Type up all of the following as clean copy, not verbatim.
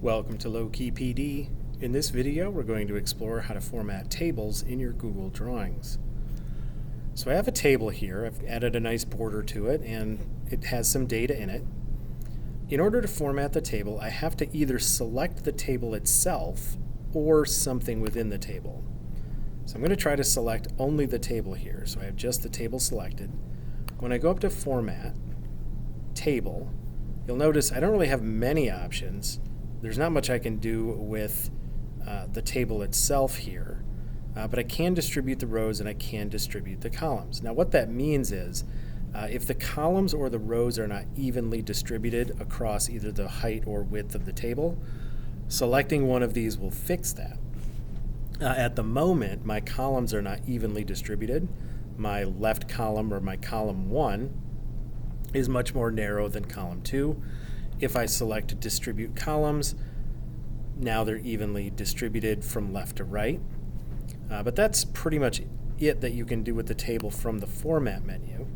Welcome to Low-Key PD. In this video, we're going to explore how to format tables in your Google Drawings. So I have a table here. I've added a nice border to it, and it has some data in it. In order to format the table, I have to either select the table itself or something within the table. So I'm going to try to select only the table here. So I have just the table selected. When I go up to Format, Table, you'll notice I don't really have many options. There's not much I can do with the table itself here, but I can distribute the rows and I can distribute the columns. Now what that means is if the columns or the rows are not evenly distributed across either the height or width of the table, selecting one of these will fix that. At the moment, my columns are not evenly distributed. My left column, or my column 1, is much more narrow than column 2. If I select distribute columns, now they're evenly distributed from left to right. But that's pretty much it that you can do with the table from the Format menu.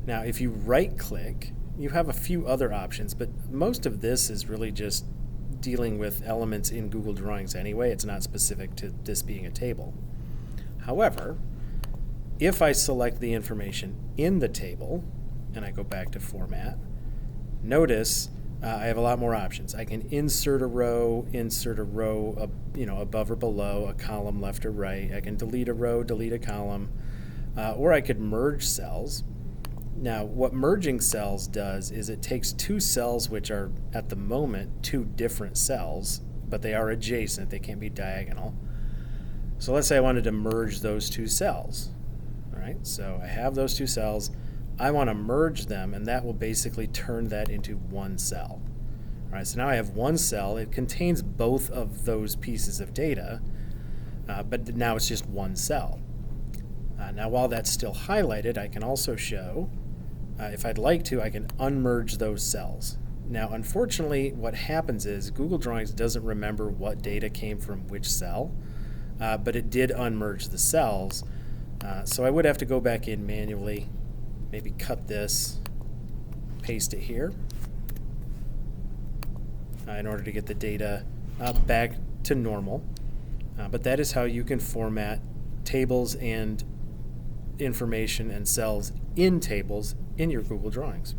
Now, if you right-click, you have a few other options, but most of this is really just dealing with elements in Google Drawings anyway. It's not specific to this being a table. However, if I select the information in the table, and I go back to Format, notice I have a lot more options. I can insert a row above or below, a column left or right. I can delete a row, delete a column, or I could merge cells. Now, what merging cells does is it takes two cells which are, at the moment, two different cells, but they are adjacent. They can't be diagonal. So let's say I wanted to merge those two cells. All right, so I have those two cells. I want to merge them, and that will basically turn that into one cell. All right, so now I have one cell. It contains both of those pieces of data, but now it's just one cell. Now, while that's still highlighted, I can also show, if I'd like to, I can unmerge those cells. Now, unfortunately, what happens is Google Drawings doesn't remember what data came from which cell, but it did unmerge the cells. So I would have to go back in manually, maybe cut this, paste it here, in order to get the data back to normal. But that is how you can format tables and information and cells in tables in your Google Drawings.